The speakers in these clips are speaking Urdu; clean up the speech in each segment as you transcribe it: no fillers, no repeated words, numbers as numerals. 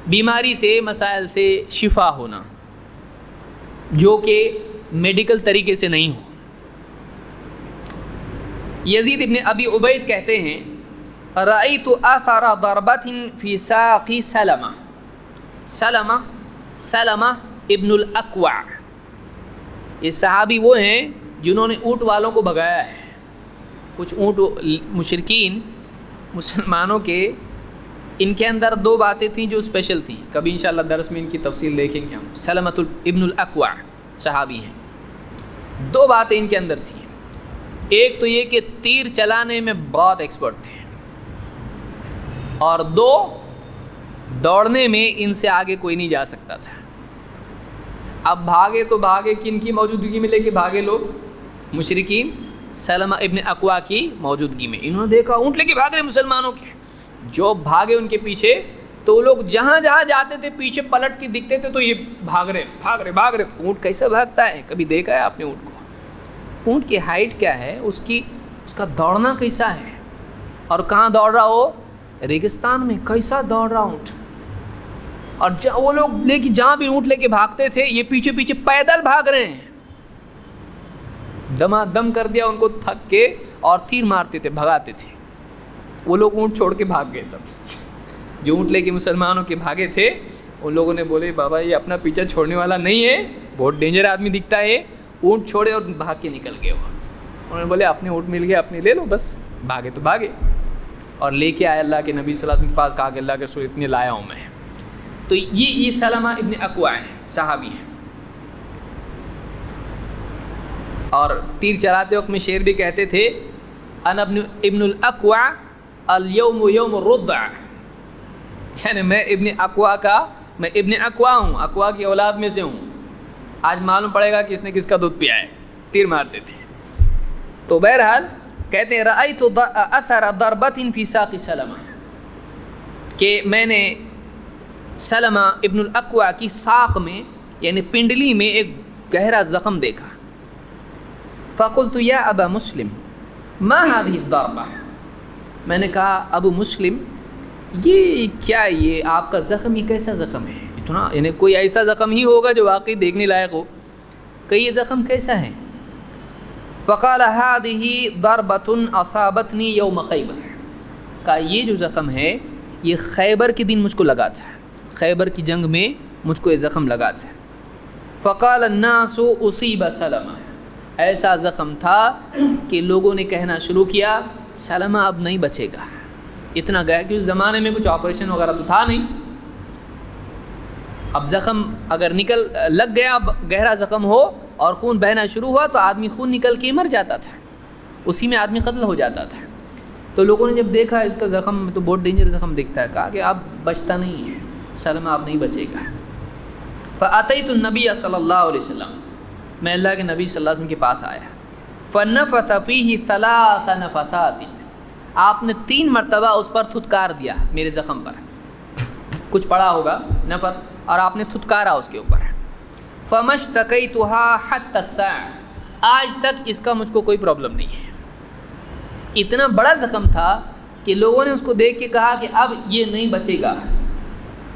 بیماری سے مسائل سے شفا ہونا جو کہ میڈیکل طریقے سے نہیں ہو. یزید ابن ابی عبید کہتے ہیں رأیت اثر ضربۃ فی ساق سلمہ ابن الاکوع. یہ صحابی وہ ہیں جنہوں نے اونٹ والوں کو بھگایا ہے. کچھ اونٹ مشرکین مسلمانوں کے، ان کے اندر دو باتیں تھیں جو اسپیشل تھیں، کبھی انشاءاللہ درس میں ان کی تفصیل دیکھیں گے ہم. سلمہ ابن الاکوع صحابی ہیں. دو باتیں ان کے اندر تھیں. ایک تو یہ کہ تیر چلانے میں بہت ایکسپرٹ تھے، اور دو دوڑنے میں ان سے آگے کوئی نہیں جا سکتا تھا. اب بھاگے تو بھاگے کن کی موجودگی میں لے کے بھاگے لوگ؟ مشرکین سلمہ ابن اکوع کی موجودگی میں. انہوں نے دیکھا اونٹ لے کے بھاگ رہے مسلمانوں کے، جو بھاگے ان کے پیچھے تو وہ لوگ جہاں جہاں جاتے تھے پیچھے پلٹ کے دکھتے تھے تو یہ بھاگ رہے. اونٹ کیسے بھاگتا ہے؟ کبھی دیکھا ہے آپ نے اونٹ کو؟ اونٹ کی ہائٹ کیا ہے، اس کا دوڑنا کیسا ہے، اور کہاں دوڑ رہا ہو؟ ریگستان میں. کیسا دوڑ رہا اونٹ. اور وہ لوگ لے کے جہاں بھی اونٹ لے کے بھاگتے تھے یہ پیچھے پیچھے پیدل بھاگ رہے ہیں. دما دم کر دیا ان کو تھک کے، اور تیر مارتے تھے بھگاتے تھے. وہ لوگ اونٹ چھوڑ کے بھاگ گئے. سب جو اونٹ لے کے مسلمانوں کے بھاگے تھے ان لوگوں نے بولے بابا یہ اپنا پیچھا چھوڑنے والا نہیں ہے، بہت ڈینجر آدمی دکھتا ہے. اونٹ چھوڑے اور بھاگ کے نکل گئے. انہوں نے بولے اپنے اونٹ مل گیا اپنے لے لو، بس بھاگے تو بھاگے. اور لے کے آئے اللہ کے نبی صلی اللہ علیہ وسلم کے پاس، کہا کہ اللہ کے رسول اتنے لایا ہوں میں. تو یہ سلمہ ابن اکوع ہیں، صحابی ہیں. اور تیر چلاتے وقت میں شعر بھی کہتے تھے انا ابن الاکوع الیوم یوم الرضع. یعنی میں ابن اکوع ہوں، اکوع کی اولاد میں سے ہوں. آج معلوم پڑے گا کہ اس نے کس کا دودھ پیا ہے. تیر مارتے تھے. تو بہرحال کہتے ہیں رأیت اثر ضربۃ فی ساق سلمہ، کہ میں نے سلمہ ابن الاکوع کی ساق میں یعنی پنڈلی میں ایک گہرا زخم دیکھا. فقلت یا ابا مسلم ما هذه الضربہ. میں نے کہا ابو مسلم یہ کیا، یہ آپ کا زخم یہ کیسا زخم ہے اتنا، یعنی کوئی ایسا زخم ہی ہوگا جو واقعی دیکھنے لائق ہو، کہ یہ زخم کیسا ہے؟ فقال هذه ضربۃ اصابتنی یوم خیبر. کہا یہ جو زخم ہے یہ خیبر کے دن مجھ کو لگا تھا، خیبر کی جنگ میں مجھ کو یہ زخم لگا تھا. فقال الناس اصیب سلمہ. ایسا زخم تھا کہ لوگوں نے کہنا شروع کیا سلمہ اب نہیں بچے گا. اتنا گیا کہ اس زمانے میں کچھ آپریشن وغیرہ تو تھا نہیں. اب زخم اگر لگ گیا، گہرا زخم ہو اور خون بہنا شروع ہوا تو آدمی خون نکل کے مر جاتا تھا، اسی میں آدمی قتل ہو جاتا تھا. تو لوگوں نے جب دیکھا اس کا زخم تو بہت ڈینجر زخم دکھتا ہے، کہا کہ اب بچتا نہیں ہے، سلمہ اب نہیں بچے گا. فأتیت النبی صلی اللہ علیہ وسلم. میں اللہ کے نبی صلی اللہ علیہ وسلم کے پاس آیا. فنفث فیہ ثلاث نفثات. آپ نے 3 مرتبہ اس پر تھتکار دیا، میرے زخم پر کچھ پڑا ہوگا نفث، اور آپ نے تھتکارا اس کے اوپر. فمشتکیتها حتی الساعة. آج تک اس کا مجھ کو کوئی پرابلم نہیں ہے. اتنا بڑا زخم تھا کہ لوگوں نے اس کو دیکھ کے کہا کہ اب یہ نہیں بچے گا.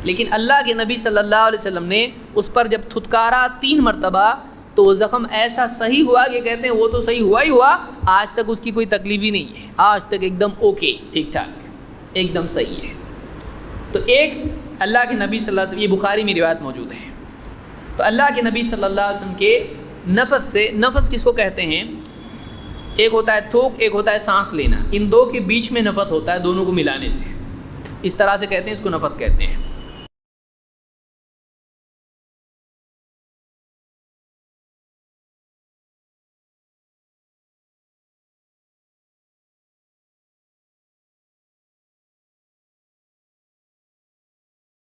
لیکن اللہ کے نبی صلی اللہ علیہ وسلم نے اس پر جب تھتکارا 3 مرتبہ تو وہ زخم ایسا صحیح ہوا کہ کہتے ہیں وہ تو صحیح ہوا ہی ہوا، آج تک اس کی کوئی تکلیف ہی نہیں ہے. آج تک ایک دم اوکے، ٹھیک ٹھاک، ایک دم صحیح ہے. تو ایک اللہ کے نبی صلی اللہ علیہ وسلم، یہ بخاری میں روایت موجود ہے. تو اللہ کے نبی صلی اللہ علیہ وسلم کے نفس سے، نفس کس کو کہتے ہیں؟ ایک ہوتا ہے تھوک، ایک ہوتا ہے سانس لینا. ان دو کے بیچ میں نفس ہوتا ہے، دونوں کو ملانے سے، اس طرح سے کہتے ہیں، اس کو نفس کہتے ہیں.